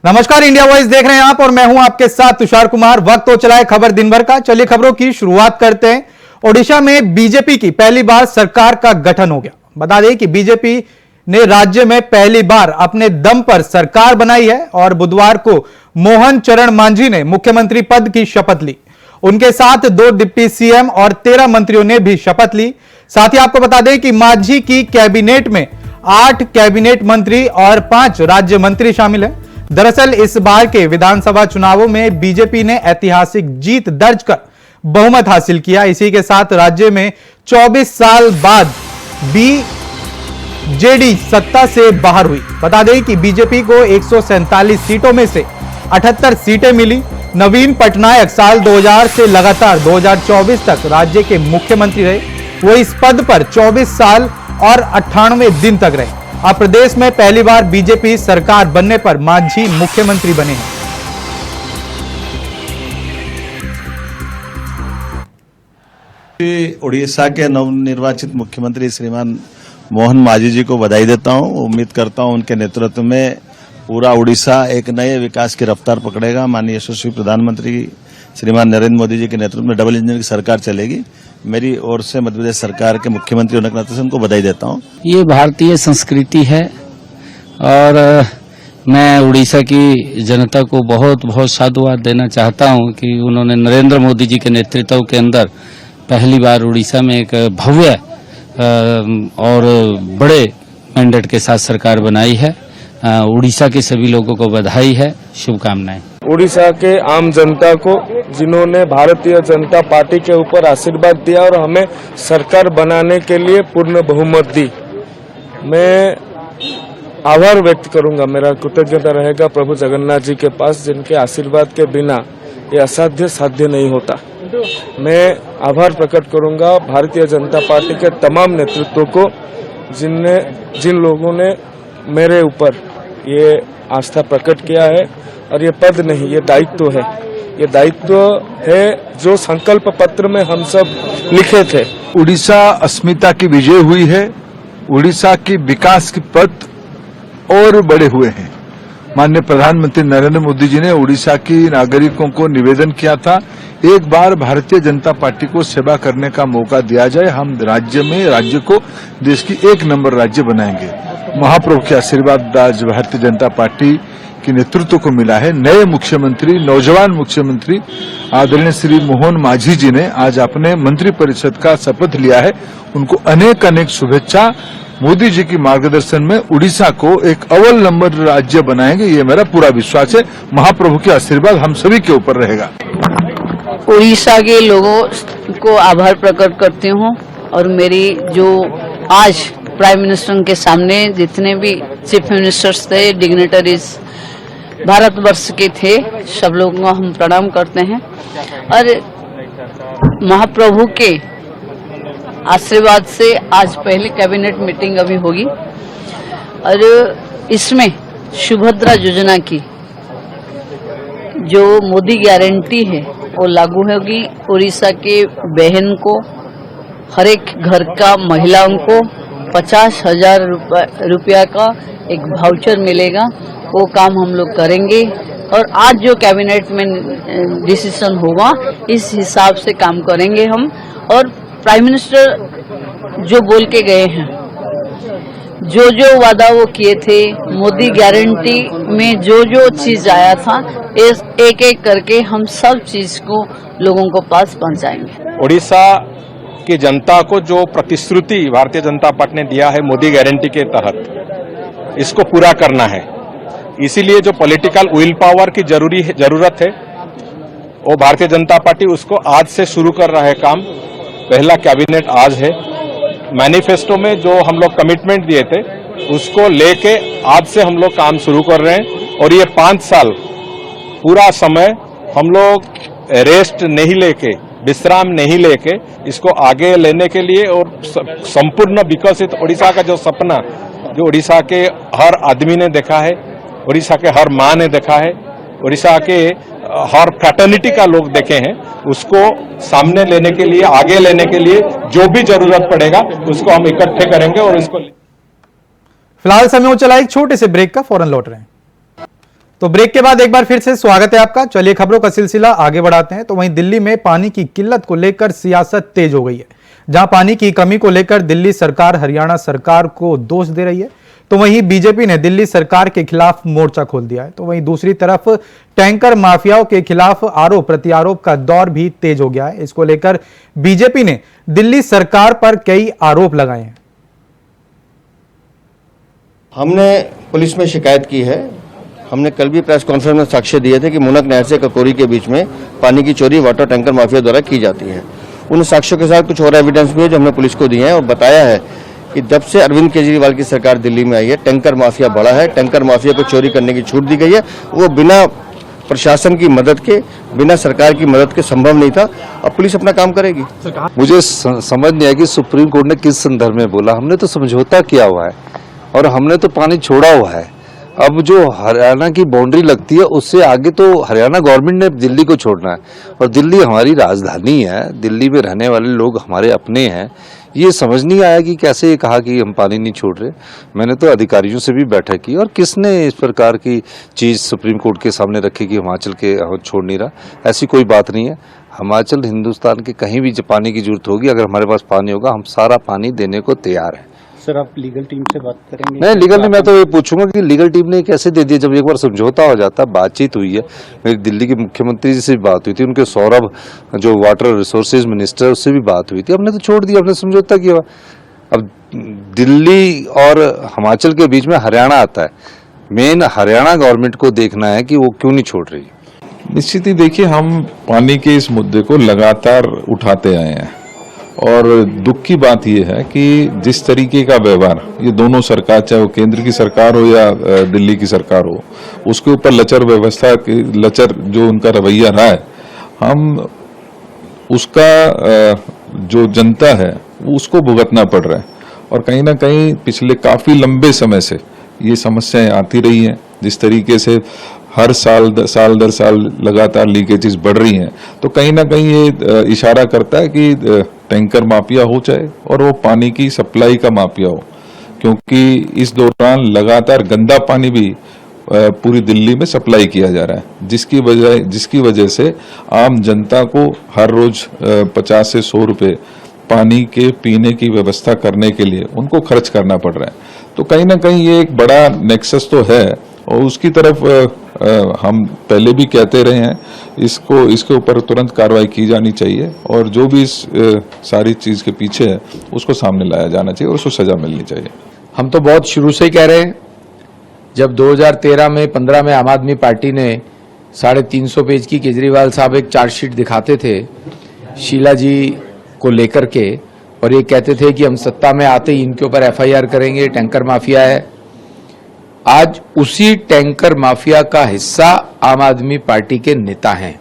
नमस्कार, India voice देख रहे हैं आप और मैं हूं आपके साथ तुषार कुमार। वक्त हो चला है खबर दिन भर का। चलिए खबरों की शुरुआत करते हैं। ओडिशा में बीजेपी की पहली बार सरकार का गठन हो गया। बता दें कि बीजेपी ने राज्य में पहली बार अपने दम पर सरकार बनाई है और बुधवार को मोहन चरण मांझी ने मुख्यमंत्री पद की शपथ ली। उनके साथ 2 डिप्टी सीएम और 13 मंत्रियों ने भी शपथ ली। साथ ही आपको बता दें कि मांझी की कैबिनेट में 8 कैबिनेट मंत्री और 5 राज्य मंत्री शामिल हैं। दरअसल इस बार के विधानसभा चुनावों में बीजेपी ने ऐतिहासिक जीत दर्ज कर बहुमत हासिल किया। इसी के साथ राज्य में 24 साल बाद बीजेडी सत्ता से बाहर हुई। बता दें कि बीजेपी को 147 सीटों में से 78 सीटें मिली। नवीन पटनायक साल 2000 से लगातार 2024 तक राज्य के मुख्यमंत्री रहे। वो इस पद पर 24 साल और 98 दिन तक रहे। अब प्रदेश में पहली बार बीजेपी सरकार बनने पर मांझी मुख्यमंत्री बने हैं। उड़ीसा के नवनिर्वाचित मुख्यमंत्री श्रीमान मोहन मांझी जी को बधाई देता हूं। उम्मीद करता हूं उनके नेतृत्व में पूरा उड़ीसा एक नए विकास की रफ्तार पकड़ेगा। माननीय यशस्वी प्रधानमंत्री श्रीमान नरेंद्र मोदी जी के नेतृत्व में डबल इंजन की सरकार चलेगी। मेरी ओर से मध्य प्रदेश सरकार के मुख्यमंत्री होने के नाते से उनको बधाई देता हूं। ये भारतीय संस्कृति है और मैं उड़ीसा की जनता को बहुत बहुत साधुवाद देना चाहता हूं कि उन्होंने नरेंद्र मोदी जी के नेतृत्व के अंदर पहली बार उड़ीसा में एक भव्य और बड़े मैंडेट के साथ सरकार बनाई है। उड़ीसा के सभी लोगों को बधाई है, शुभकामनाएं। उड़ीसा के आम जनता को जिन्होंने भारतीय जनता पार्टी के ऊपर आशीर्वाद दिया और हमें सरकार बनाने के लिए पूर्ण बहुमत दी, मैं आभार व्यक्त करूंगा। मेरा कृतज्ञता रहेगा प्रभु जगन्नाथ जी के पास, जिनके आशीर्वाद के बिना ये असाध्य साध्य नहीं होता। मैं आभार प्रकट करूंगा भारतीय जनता पार्टी के तमाम नेतृत्व को, जिन लोगों ने मेरे ऊपर ये आस्था प्रकट किया है। और ये पद नहीं, ये दायित्व है। ये दायित्व है जो संकल्प पत्र में हम सब लिखे थे। उड़ीसा अस्मिता की विजय हुई है। उड़ीसा की विकास की पथ और बड़े हुए हैं। माननीय प्रधानमंत्री नरेंद्र मोदी जी ने उड़ीसा की नागरिकों को निवेदन किया था, एक बार भारतीय जनता पार्टी को सेवा करने का मौका दिया जाए, हम राज्य को देश की 1 नंबर राज्य बनाएंगे। महाप्रभु के आशीर्वाद आज भारतीय जनता पार्टी के नेतृत्व को मिला है। नए मुख्यमंत्री, नौजवान मुख्यमंत्री आदरणीय श्री मोहन मांझी जी ने आज अपने मंत्रिपरिषद का शपथ लिया है। उनको अनेक अनेक शुभेच्छा। मोदी जी की मार्गदर्शन में उड़ीसा को एक अव्वल नंबर राज्य बनाएंगे, ये मेरा पूरा विश्वास है। महाप्रभु के आशीर्वाद हम सभी के ऊपर रहेगा। उड़ीसा के लोगों को आभार प्रकट करती हूँ और मेरी जो आज प्राइम मिनिस्टर के सामने जितने भी चीफ मिनिस्टर्स थे, डिग्नेटरीज भारतवर्ष के थे, सब लोगों को हम प्रणाम करते हैं। और महाप्रभु के आशीर्वाद से आज पहली कैबिनेट मीटिंग अभी होगी और इसमें सुभद्रा योजना की जो मोदी गारंटी है वो लागू होगी। उड़ीसा के बहन को, हर एक घर का महिलाओं को 50,000 रुपया का एक वाउचर मिलेगा। वो काम हम लोग करेंगे और आज जो कैबिनेट में डिसीजन होगा इस हिसाब से काम करेंगे हम। और प्राइम मिनिस्टर जो बोल के गए हैं, जो जो वादा वो किए थे, मोदी गारंटी में जो जो चीज आया था, एक एक करके हम सब चीज को लोगों को पास पहुंचाएंगे। उड़ीसा की जनता को जो प्रतिश्रुति भारतीय जनता पार्टी ने दिया है मोदी गारंटी के तहत, इसको पूरा करना है। इसीलिए जो पॉलिटिकल विल पावर की जरूरत है वो भारतीय जनता पार्टी उसको आज से शुरू कर रहा है काम। पहला कैबिनेट आज है। मैनिफेस्टो में जो हम लोग कमिटमेंट दिए थे उसको लेके आज से हम लोग काम शुरू कर रहे हैं। और ये 5 साल पूरा समय हम लोग रेस्ट नहीं लेके, विश्राम नहीं लेके इसको आगे लेने के लिए और संपूर्ण विकसित उड़ीसा का जो सपना जो उड़ीसा के हर आदमी ने देखा है, उड़ीसा के हर माँ ने देखा है, उड़ीसा के हर फ्रैटर्निटी का लोग देखे हैं, उसको सामने लेने के लिए, आगे लेने के लिए जो भी जरूरत पड़ेगा उसको हम इकट्ठे करेंगे। और इसको फिलहाल समय हो चला एक छोटे से ब्रेक का, फौरन लौट रहे हैं। तो ब्रेक के बाद एक बार फिर से स्वागत है आपका। चलिए खबरों का सिलसिला आगे बढ़ाते हैं। तो वहीं दिल्ली में पानी की किल्लत को लेकर सियासत तेज हो गई है। जहां पानी की कमी को लेकर दिल्ली सरकार हरियाणा सरकार को दोष दे रही है, तो वहीं बीजेपी ने दिल्ली सरकार के खिलाफ मोर्चा खोल दिया है। तो वहीं दूसरी तरफ टैंकर माफियाओं के खिलाफ आरोप प्रत्यारोप का दौर भी तेज हो गया है। इसको लेकर बीजेपी ने दिल्ली सरकार पर कई आरोप लगाए हैं। हमने पुलिस में शिकायत की है। हमने कल भी प्रेस कॉन्फ्रेंस में साक्ष्य दिए थे कि मुनक नहर से ककोरी के बीच में पानी की चोरी वाटर टैंकर माफिया द्वारा की जाती है। उन साक्ष्यों के साथ कुछ और एविडेंस भी है जो हमने पुलिस को दिए हैं और बताया है कि जब से अरविंद केजरीवाल की सरकार दिल्ली में आई है, टैंकर माफिया बढ़ा है। टैंकर माफिया को चोरी करने की छूट दी गई है। वो बिना प्रशासन की मदद के, बिना सरकार की मदद के संभव नहीं था। अब पुलिस अपना काम करेगी। मुझे समझ नहीं आया कि सुप्रीम कोर्ट ने किस संदर्भ में बोला। हमने तो समझौता किया हुआ है और हमने तो पानी छोड़ा हुआ है। अब जो हरियाणा की बाउंड्री लगती है उससे आगे तो हरियाणा गवर्नमेंट ने दिल्ली को छोड़ना है और दिल्ली हमारी राजधानी है। दिल्ली में रहने वाले लोग हमारे अपने हैं। ये समझ नहीं आया कि कैसे ये कहा कि हम पानी नहीं छोड़ रहे। मैंने तो अधिकारियों से भी बैठक की और किसने इस प्रकार की चीज सुप्रीम कोर्ट के सामने रखी कि हिमाचल के छोड़ नहीं रहा। ऐसी कोई बात नहीं है। हिमाचल हिंदुस्तान के कहीं भी पानी की जरूरत होगी, अगर हमारे पास पानी होगा, हम सारा पानी देने को तैयार है। सर, आप लीगल टीम से बात करेंगे? नहीं, लीगल नहीं। मैं तो ये पूछूंगा कि लीगल टीम ने कैसे दे दिया। जब एक बार समझौता हो जाता, बातचीत हुई है, मेरी दिल्ली के मुख्यमंत्री जी से भी बात हुई थी, उनके सौरभ जो वाटर रिसोर्सेज मिनिस्टर, उससे भी बात हुई थी। हमने तो छोड़ दिया, हमने समझौता किया। अब दिल्ली और हिमाचल के बीच में हरियाणा आता है। मेन हरियाणा गवर्नमेंट को देखना है कि वो क्यों नहीं छोड़ रही। निश्चित ही देखिए, हम पानी के इस मुद्दे को लगातार उठाते आए हैं और दुख की बात यह है कि जिस तरीके का व्यवहार ये दोनों सरकार, चाहे वो केंद्र की सरकार हो या दिल्ली की सरकार हो, उसके ऊपर लचर व्यवस्था, लचर जो उनका रवैया रहा है, हम उसका जो जनता है उसको भुगतना पड़ रहा है। और कहीं ना कहीं पिछले काफी लंबे समय से ये समस्याएं आती रही हैं। जिस तरीके से हर साल दर साल लगातार लीकेजेस बढ़ रही हैं, तो कहीं ना कहीं ये इशारा करता है कि टैंकर माफिया हो चाहे और वो पानी की सप्लाई का माफिया हो, क्योंकि इस दौरान लगातार गंदा पानी भी पूरी दिल्ली में सप्लाई किया जा रहा है, जिसकी वजह से आम जनता को हर रोज 50 से 100 रुपए पानी के पीने की व्यवस्था करने के लिए उनको खर्च करना पड़ रहा है। तो कहीं ना कहीं ये एक बड़ा नेक्सस तो है और उसकी तरफ हम पहले भी कहते रहे हैं, इसके ऊपर तुरंत कार्रवाई की जानी चाहिए और जो भी इस सारी चीज के पीछे है उसको सामने लाया जाना चाहिए और उसको सजा मिलनी चाहिए। हम तो बहुत शुरू से ही कह रहे हैं। जब 2013 में 15 में आम आदमी पार्टी ने 350 पेज की केजरीवाल साहब एक चार्जशीट दिखाते थे शीला जी को लेकर के, और ये कहते थे कि हम सत्ता में आते ही इनके ऊपर FIR करेंगे, टैंकर माफिया है। आज उसी टैंकर माफिया का हिस्सा आम आदमी पार्टी के नेता हैं।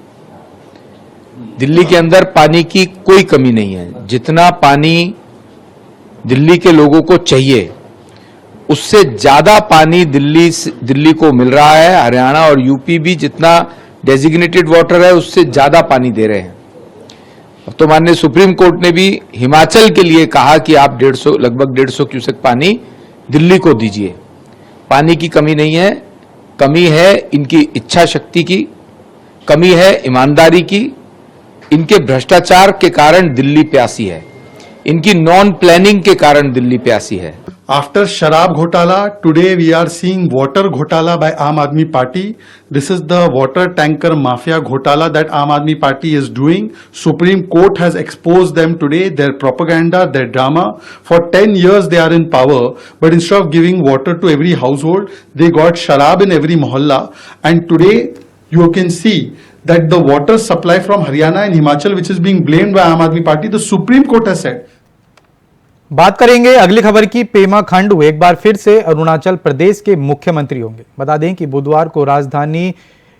दिल्ली के अंदर पानी की कोई कमी नहीं है। जितना पानी दिल्ली के लोगों को चाहिए उससे ज्यादा पानी दिल्ली को मिल रहा है। हरियाणा और यूपी भी जितना डेजिग्नेटेड वाटर है उससे ज्यादा पानी दे रहे हैं। अब तो माननीय सुप्रीम कोर्ट ने भी हिमाचल के लिए कहा कि आप लगभग 150 क्यूसेक पानी दिल्ली को दीजिए। पानी की कमी नहीं है, कमी है इनकी इच्छा शक्ति की, कमी है ईमानदारी की। इनके भ्रष्टाचार के कारण दिल्ली प्यासी है, इनकी नॉन प्लानिंग के कारण दिल्ली प्यासी है। After Sharab Ghotala, today we are seeing water Ghotala by Aam Aadmi Party. This is the water tanker mafia Ghotala that Aam Aadmi Party is doing. Supreme Court has exposed them today, their propaganda, their drama. For 10 years they are in power, but instead of giving water to every household, they got Sharab in every mohalla. And today you can see that the water supply from Haryana and Himachal, which is being blamed by Aam Aadmi Party, the Supreme Court has said. बात करेंगे अगली खबर की। पेमा खांडू एक बार फिर से अरुणाचल प्रदेश के मुख्यमंत्री होंगे। बता दें कि बुधवार को राजधानी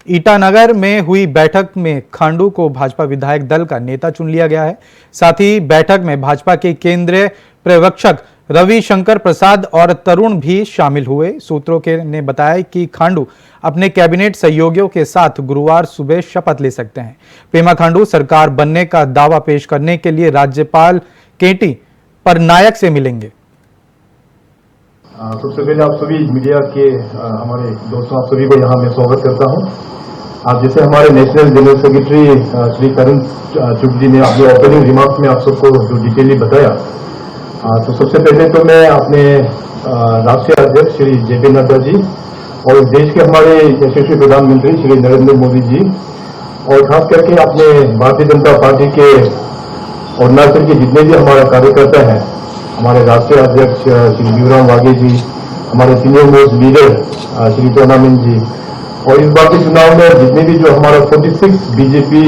ईटानगर में हुई बैठक में खांडू को भाजपा विधायक दल का नेता चुन लिया गया है। साथ ही बैठक में भाजपा के केंद्रीय पर्यवेक्षक रविशंकर प्रसाद और तरुण भी शामिल हुए। सूत्रों ने बताया कि खांडू अपने कैबिनेट सहयोगियों के साथ गुरुवार सुबह शपथ ले सकते हैं। पेमा खांडू सरकार बनने का दावा पेश करने के लिए राज्यपाल केटी पर नायक से मिलेंगे। सबसे पहले आप सभी मीडिया के हमारे दोस्तों, आप सभी को यहाँ मैं स्वागत करता हूँ। आज जैसे हमारे नेशनल जनरल सेक्रेटरी श्री करण चुग जी ने अपने ओपनिंग रिमार्क्स में आप सबको जो डिटेली बताया, तो सबसे पहले तो मैं अपने राष्ट्रीय अध्यक्ष श्री जेपी नड्डा जी और इस देश के हमारे यशस्वी प्रधानमंत्री श्री नरेंद्र मोदी जी और खास करके अपने भारतीय जनता पार्टी के अरुणाचल के जितने भी हमारे कार्यकर्ता हैं, हमारे राष्ट्रीय अध्यक्ष श्री जीवराम वाघे जी, हमारे सीनियर मोस्ट लीडर श्री टोनामिन जी और इस बार के चुनाव में जितने भी जो हमारा 46 बीजेपी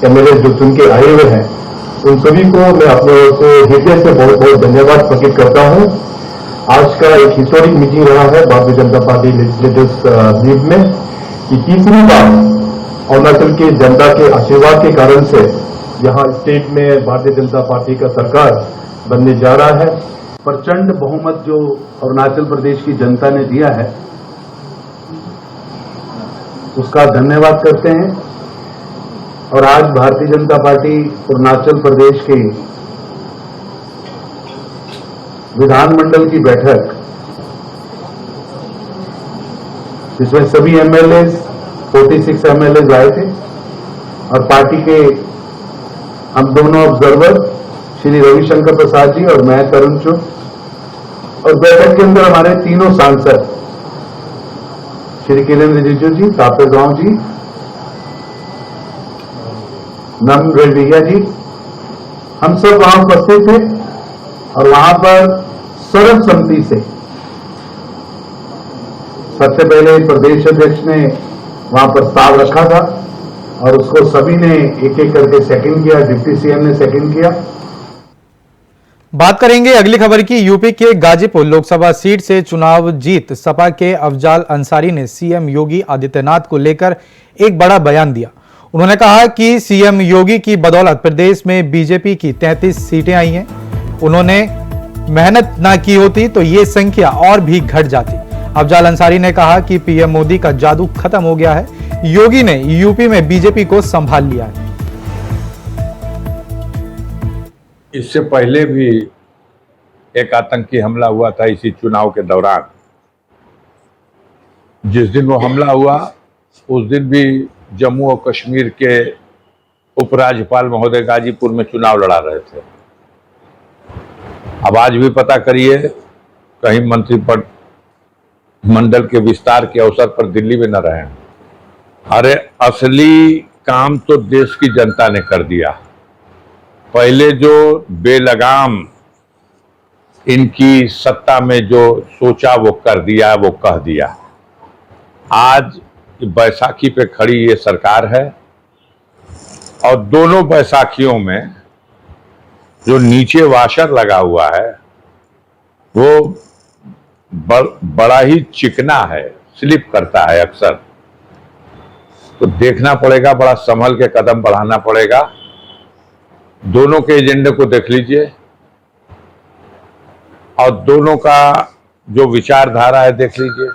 एमएलए जो चुन के आए हुए हैं, उन सभी को मैं अपने ओर से हृदय से बहुत बहुत धन्यवाद प्रकट करता हूं। आज का एक हिस्टोरिक मीटिंग रहा है Bharatiya Janata party legislative meet में कि तीसरी बार अरुणाचल की जनता के आशीर्वाद के कारण से यहाँ स्टेट में भारतीय जनता पार्टी का सरकार बनने जा रहा है। प्रचंड बहुमत जो अरुणाचल प्रदेश की जनता ने दिया है उसका धन्यवाद करते हैं और आज भारतीय जनता पार्टी अरुणाचल प्रदेश के विधानमंडल की बैठक जिसमें सभी एमएलए 46 एमएलए आए थे और पार्टी के हम दोनों ऑब्जर्वर श्री रविशंकर प्रसाद जी और मैं तरुण चुग और बैठक के अंदर हमारे तीनों सांसद श्री किरेन रिजिजू जी, तापर गांव जी, नम रेडिया जी, हम सब वहां उपस्थित थे और वहां पर सर्वसम्मति से सबसे पहले प्रदेश अध्यक्ष ने वहां प्रस्ताव रखा था और उसको सभी ने एक एक करके सेकंड किया, डिप्टी सीएम ने सेकंड किया। बात करेंगे अगली खबर की। यूपी के गाजीपुर लोकसभा सीट से चुनाव जीत सपा के अफजाल अंसारी ने सीएम योगी आदित्यनाथ को लेकर एक बड़ा बयान दिया। उन्होंने कहा कि सीएम योगी की बदौलत प्रदेश में बीजेपी की 33 सीटें आई हैं। उन्होंने मेहनत ना की होती तो ये संख्या और भी घट जाती। अफजाल अंसारी ने कहा कि पीएम मोदी का जादू खत्म हो गया है, योगी ने यूपी में बीजेपी को संभाल लिया है। इससे पहले भी एक आतंकी हमला हुआ था इसी चुनाव के दौरान। जिस दिन वो हमला हुआ उस दिन भी जम्मू और कश्मीर के उपराज्यपाल महोदय गाजीपुर में चुनाव लड़ा रहे थे। अब आज भी पता करिए कहीं मंत्रिमंडल के विस्तार के अवसर पर दिल्ली में न रहे। अरे असली काम तो देश की जनता ने कर दिया। पहले जो बेलगाम इनकी सत्ता में जो सोचा वो कर दिया, वो कह दिया। आज बैसाखी पे खड़ी ये सरकार है और दोनों बैसाखियों में जो नीचे वाशर लगा हुआ है वो बड़ा ही चिकना है, स्लिप करता है अक्सर। तो देखना पड़ेगा, बड़ा संभल के कदम बढ़ाना पड़ेगा। दोनों के एजेंडे को देख लीजिए और दोनों का जो विचारधारा है देख लीजिए।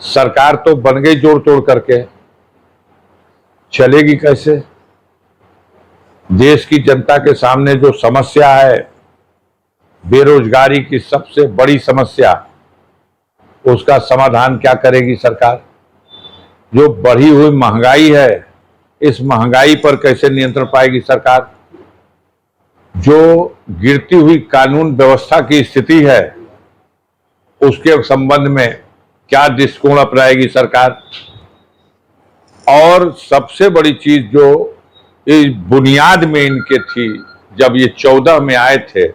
सरकार तो बन गई जोड़ तोड़ करके, चलेगी कैसे? देश की जनता के सामने जो समस्या है, बेरोजगारी की सबसे बड़ी समस्या, उसका समाधान क्या करेगी सरकार? जो बढ़ी हुई महंगाई है, इस महंगाई पर कैसे नियंत्रण पाएगी सरकार? जो गिरती हुई कानून व्यवस्था की स्थिति है, उसके संबंध में क्या दृष्टिकोण अपनाएगी सरकार? और सबसे बड़ी चीज जो इस बुनियाद में इनके थी, जब ये 14 में आए थे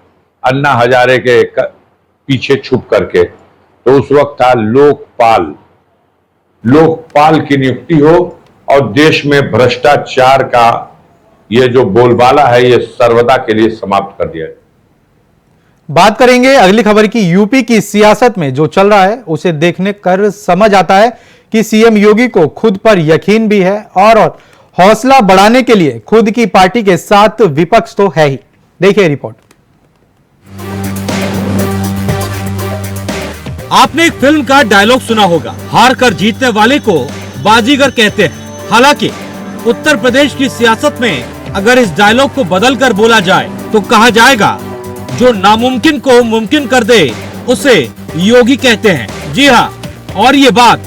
अन्ना हजारे के पीछे छुप करके, तो उस वक्त था लोकपाल की नियुक्ति हो और देश में भ्रष्टाचार का ये जो बोलबाला है ये सर्वदा के लिए समाप्त कर दिया जाए। बात करेंगे अगली खबर की। यूपी की सियासत में जो चल रहा है उसे देखने कर समझ आता है कि सीएम योगी को खुद पर यकीन भी है और हौसला बढ़ाने के लिए खुद की पार्टी के साथ विपक्ष तो है ही। देखिए रिपोर्ट। आपने एक फिल्म का डायलॉग सुना होगा, हार कर जीतने वाले को बाजीगर कहते हैं। हालांकि उत्तर प्रदेश की सियासत में अगर इस डायलॉग को बदल कर बोला जाए तो कहा जाएगा, जो नामुमकिन को मुमकिन कर दे उसे योगी कहते हैं। जी हाँ, और ये बात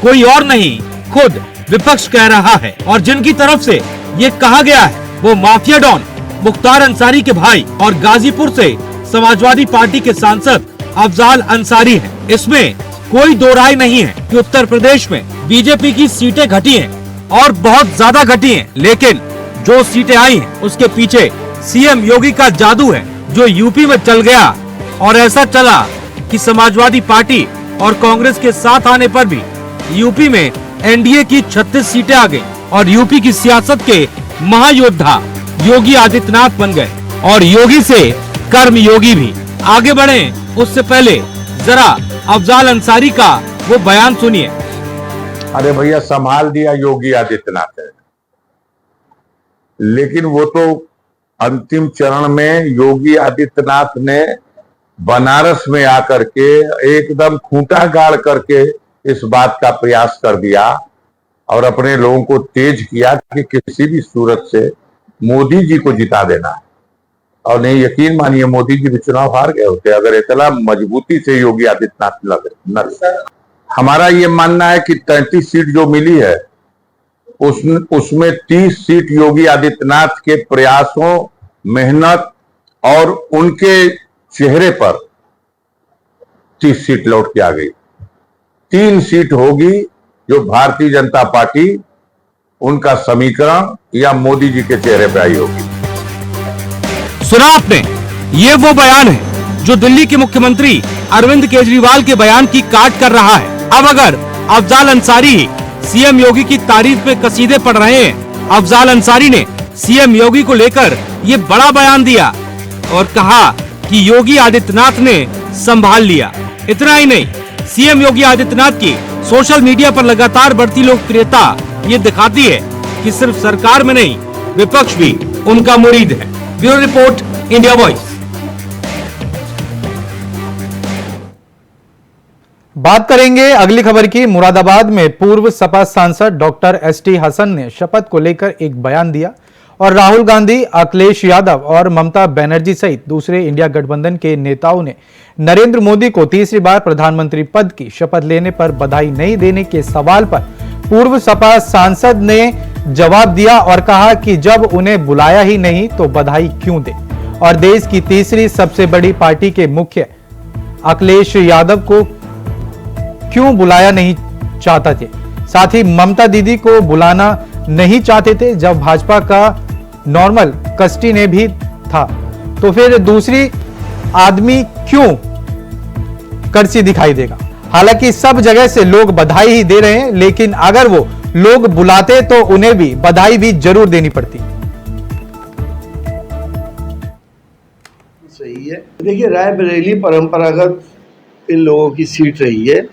कोई और नहीं, खुद विपक्ष कह रहा है। और जिनकी तरफ से ये कहा गया है वो माफिया डॉन मुख्तार अंसारी के भाई और गाजीपुर से समाजवादी पार्टी के सांसद अफजाल अंसारी हैं। इसमें कोई दो राय नहीं है कि उत्तर प्रदेश में बीजेपी की सीटें घटी हैं और बहुत ज्यादा घटी हैं, लेकिन जो सीटें आई हैं उसके पीछे सीएम योगी का जादू है जो यूपी में चल गया। और ऐसा चला कि समाजवादी पार्टी और कांग्रेस के साथ आने पर भी यूपी में एनडीए की 36 सीटें आ गई और यूपी की सियासत के महायोद्धा योगी आदित्यनाथ बन गए और योगी से कर्म योगी भी। आगे बढ़े उससे पहले जरा अफजाल अंसारी का वो बयान सुनिए। अरे भैया, संभाल दिया योगी आदित्यनाथ है, लेकिन वो तो अंतिम चरण में योगी आदित्यनाथ ने बनारस में आकर के एकदम खूंटा गाड़ करके इस बात का प्रयास कर दिया और अपने लोगों को तेज किया कि किसी भी सूरत से मोदी जी को जिता देना है। और नहीं, यकीन मानिए, मोदी जी भी चुनाव हार गए होते अगर इतना मजबूती से योगी आदित्यनाथ लड़े। हमारा ये मानना है कि 33 सीट जो मिली है उसमें 30 सीट योगी आदित्यनाथ के प्रयासों, मेहनत और उनके चेहरे पर 30 सीट लौट के आ गई। 3 सीट होगी जो भारतीय जनता पार्टी, उनका समीकरण या मोदी जी के चेहरे पे आई होगी। सुना आपने, ये वो बयान है जो दिल्ली के मुख्यमंत्री अरविंद केजरीवाल के बयान की काट कर रहा है। अब अगर अफजाल अंसारी सीएम योगी की तारीफ में कसीदे पढ़ रहे हैं, अफजाल अंसारी ने सीएम योगी को लेकर ये बड़ा बयान दिया और कहा कि योगी आदित्यनाथ ने संभाल लिया। इतना ही नहीं, सीएम योगी आदित्यनाथ की सोशल मीडिया पर लगातार बढ़ती लोकप्रियता ये दिखाती है कि सिर्फ सरकार में नहीं, विपक्ष भी उनका मुरीद है। Bureau report, India voice. बात करेंगे अगली खबर की। मुरादाबाद में पूर्व सपा सांसद डॉक्टर एसटी हसन ने शपथ को लेकर एक बयान दिया और राहुल गांधी, अखिलेश यादव और ममता बनर्जी सहित दूसरे इंडिया गठबंधन के नेताओं ने नरेंद्र मोदी को तीसरी बार प्रधानमंत्री पद की शपथ लेने पर बधाई नहीं देने के सवाल पर पूर्व सपा सांसद ने जवाब दिया और कहा कि जब उन्हें बुलाया ही नहीं तो बधाई क्यों दे। और देश की तीसरी सबसे बड़ी पार्टी के मुख्य अखिलेश यादव को क्यों बुलाया नहीं चाहते थे, साथ ही ममता दीदी को बुलाना नहीं चाहते थे जब भाजपा का नॉर्मल कस्टी ने भी था, तो फिर दूसरी आदमी क्यों कर्सी दिखाई देगा। हालांकि सब जगह से लोग बधाई ही दे रहे हैं, लेकिन अगर वो लोग बुलाते तो उन्हें भी बधाई भी जरूर देनी पड़ती। सही है। देखिए, रायबरेली परंपरागत इन लोगों की सीट रही है।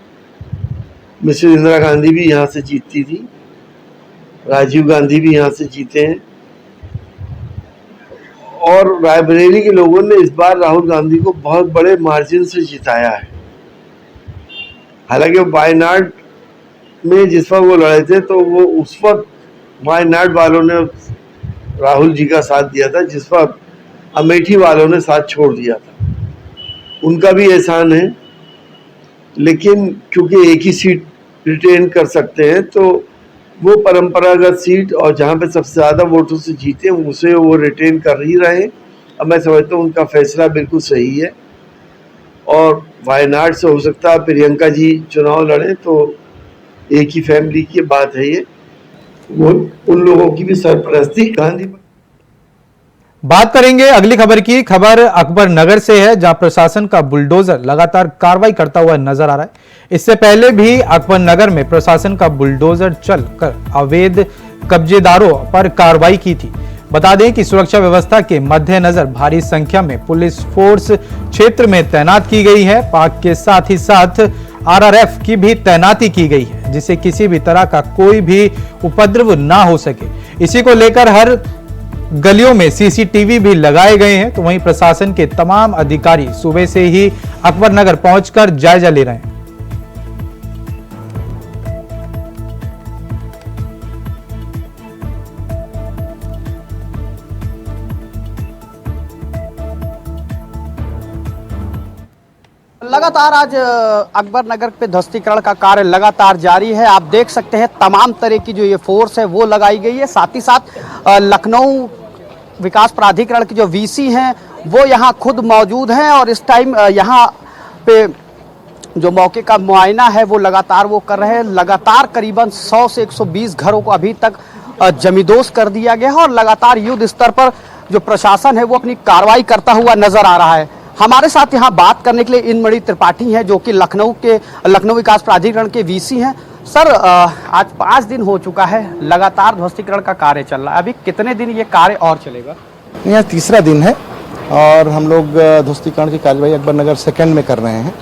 मिसेस इंदिरा गांधी भी यहाँ से जीतती थी, राजीव गांधी भी यहाँ से जीते हैं और रायबरेली के लोगों ने इस बार राहुल गांधी को बहुत बड़े मार्जिन से जिताया है। हालांकि वायनाड में जिस वक्त वो लड़े थे तो वो उस वक्त वायनाड वालों ने राहुल जी का साथ दिया था, जिस वक्त अमेठी वालों ने साथ छोड़ दिया था। उनका भी एहसान है, लेकिन क्योंकि एक ही सीट रिटेन कर सकते हैं तो वो परंपरागत सीट और जहाँ पे सबसे ज़्यादा वोटों से जीते उसे वो रिटेन कर ही रहे। अब मैं समझता हूँ उनका फैसला बिल्कुल सही है और वायनाड से हो सकता है प्रियंका जी चुनाव लड़े तो एक ही फैमिली की बात है ये, वो उन लोगों की भी सरपरस्ती गांधी। बात करेंगे अगली खबर की। खबर अकबर नगर से है, जहां प्रशासन का बुलडोजर लगातार कार्रवाई करता हुआ नजर आ रहा है। इससे पहले भी अकबर नगर में प्रशासन का बुलडोजर चलकर अवैध कब्जेदारों पर कार्रवाई की थी। बता दें कि सुरक्षा व्यवस्था के मद्देनजर भारी संख्या में पुलिस फोर्स क्षेत्र में तैनात की गई है। पाक के साथ ही साथ आरआरएफ की भी तैनाती की गई है, जिससे किसी भी तरह का कोई भी उपद्रव ना हो सके। इसी को लेकर हर गलियों में सीसीटीवी भी लगाए गए हैं। तो वहीं प्रशासन के तमाम अधिकारी सुबह से ही अकबर नगर पहुंचकर जायजा ले रहे हैं। लगातार आज अकबर नगर पे ध्वस्तीकरण का कार्य लगातार जारी है। आप देख सकते हैं तमाम तरह की जो ये फोर्स है वो लगाई गई है। साथ ही साथ लखनऊ विकास प्राधिकरण की जो वीसी हैं वो यहाँ खुद मौजूद हैं और इस टाइम यहाँ पे जो मौके का मुआयना है वो लगातार वो कर रहे हैं। लगातार करीबन 100 से 120 घरों को अभी तक जमींदोज कर दिया गया है और लगातार युद्ध स्तर पर जो प्रशासन है वो अपनी कार्रवाई करता हुआ नजर आ रहा है। हमारे साथ यहाँ बात करने के लिए इंद्रमणि त्रिपाठी हैं जो कि लखनऊ विकास प्राधिकरण के वीसी हैं। सर, आज 5 दिन हो चुका है, लगातार ध्वस्तीकरण का कार्य चल रहा है, अभी कितने दिन ये कार्य और चलेगा? यह तीसरा दिन है और हम लोग ध्वस्तीकरण की कार्यवाही अकबर नगर सेकंड में कर रहे हैं।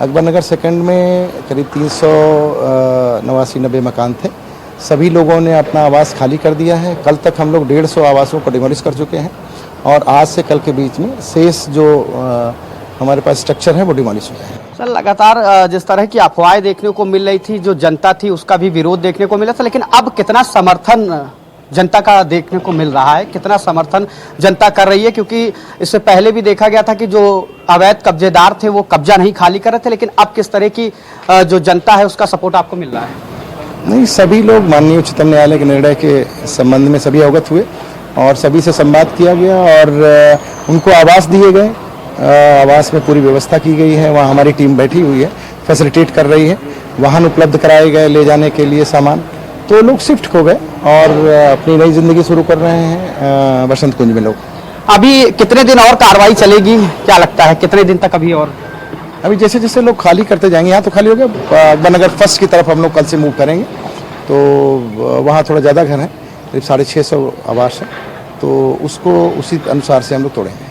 अकबर नगर सेकंड में करीब 389 मकान थे। सभी लोगों ने अपना आवास खाली कर दिया है। कल तक हम लोग 150 आवासों को डिमोलिश कर चुके हैं और आज से कल के बीच में शेष जो हमारे पास स्ट्रक्चर है वो डिमोलिश हुए हैं। सर, लगातार जिस तरह की अफवाहें देखने को मिल रही थी, जो जनता थी उसका भी विरोध देखने को मिला था, लेकिन अब कितना समर्थन जनता का देखने को मिल रहा है, कितना समर्थन जनता कर रही है? क्योंकि इससे पहले भी देखा गया था कि जो अवैध कब्जेदार थे वो कब्जा नहीं खाली कर रहे थे, लेकिन अब किस तरह की जो जनता है उसका सपोर्ट आपको मिल रहा है? नहीं, सभी लोग माननीय उच्चतम न्यायालय के निर्णय के संबंध में सभी अवगत हुए और सभी से संवाद किया गया और उनको आवास दिए गए। आवास में पूरी व्यवस्था की गई है। वहाँ हमारी टीम बैठी हुई है, फैसिलिटेट कर रही है। वाहन उपलब्ध कराए गए ले जाने के लिए सामान, तो लोग शिफ्ट हो गए और अपनी नई जिंदगी शुरू कर रहे हैं बसंत कुंज में लोग। अभी कितने दिन और कार्रवाई चलेगी, क्या लगता है कितने दिन तक अभी? और अभी जैसे जैसे लोग खाली करते जाएंगे, यहाँ तो खाली हो गया, अकबर नगर फर्स्ट की तरफ हम लोग कल से मूव करेंगे, तो वहाँ थोड़ा ज़्यादा घर है, करीब 650 आवास है, तो उसको उसी अनुसार से हम लोग तोड़ेंगे।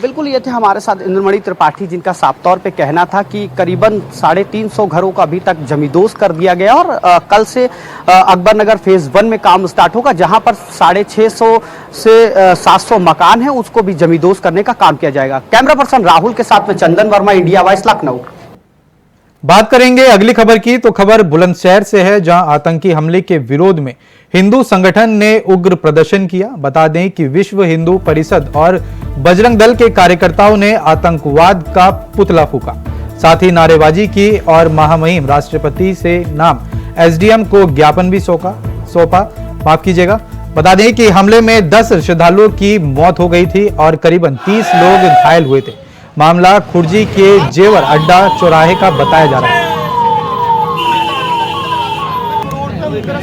बिल्कुल, ये थे हमारे साथ इंद्रमणि त्रिपाठी, जिनका साफ तौर पे कहना था कि करीबन 350 घरों का अभी तक जमींदोज कर दिया गया और कल से अकबर नगर फेज 1 में काम स्टार्ट होगा, जहां पर 650 से 700 मकान हैं, उसको भी जमींदोज करने का काम किया जाएगा। कैमरा पर्सन राहुल के साथ में चंदन वर्मा, इंडिया वॉइस, लखनऊ। बात करेंगे अगली खबर की, तो खबर बुलंदशहर से है, जहां आतंकी हमले के विरोध में हिंदू संगठन ने उग्र प्रदर्शन किया। बता दें कि विश्व हिंदू परिषद और बजरंग दल के कार्यकर्ताओं ने आतंकवाद का पुतला फूका, साथ ही नारेबाजी की और महामहिम राष्ट्रपति से नाम एसडीएम को ज्ञापन भी सौंपा। माफ कीजिएगा, बता दें कि हमले में 10 श्रद्धालुओं की मौत हो गई थी और करीबन 30 लोग घायल हुए थे। मामला खुर्जी के जेवर अड्डा चौराहे का बताया जा रहा है।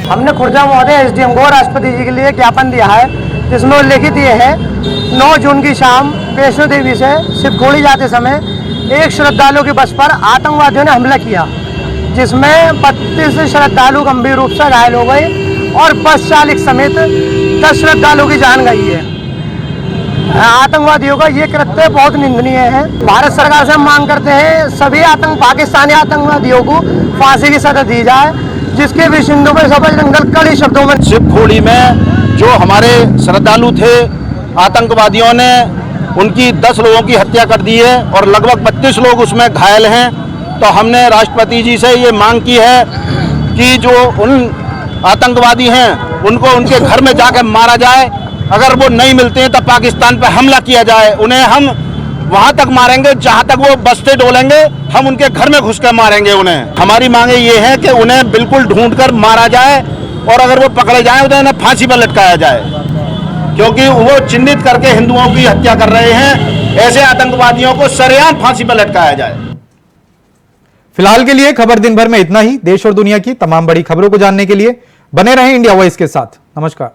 हमने खुर्जा महोदय एसडीएम को राष्ट्रपति जी के लिए ज्ञापन दिया है, जिसमें उल्लेखित ये है 9 जून की शाम वैष्णो देवी से शिवखोड़ी जाते समय एक श्रद्धालु की बस पर आतंकवादियों ने हमला किया, जिसमें 32 श्रद्धालु गंभीर रूप से घायल हो गए और बस चालक समेत 10 श्रद्धालु की जान गई है। आतंकवादियों का ये कृत्य बहुत निंदनीय है। भारत सरकार से हम मांग करते हैं सभी पाकिस्तानी आतंकवादियों को फांसी की सजा दी जाए, जिसके विश्व हिंदू परिषद बजरंग दल कड़ी शब्दों में। शिवखोड़ी में जो हमारे श्रद्धालु थे, आतंकवादियों ने उनकी 10 लोगों की हत्या कर दी है और लगभग 32 लोग उसमें घायल हैं। तो हमने राष्ट्रपति जी से ये मांग की है कि जो उन आतंकवादी हैं उनको उनके घर में जाकर मारा जाए। अगर वो नहीं मिलते हैं तो पाकिस्तान पर हमला किया जाए। उन्हें हम वहां तक मारेंगे जहां तक वो बस्ते डोलेंगे, हम उनके घर में घुसकर मारेंगे उन्हें। हमारी मांगे ये है कि उन्हें बिल्कुल ढूंढकर मारा जाए और अगर वो पकड़े जाएं तो उन्हें फांसी पर लटकाया जाए, क्योंकि वो चिन्हित करके हिंदुओं की हत्या कर रहे हैं। ऐसे आतंकवादियों को सरेआम फांसी पर लटकाया जाए। फिलहाल के लिए खबर दिन भर में इतना ही। देश और दुनिया की तमाम बड़ी खबरों को जानने के लिए बने रहें इंडिया वॉइस के साथ। नमस्कार।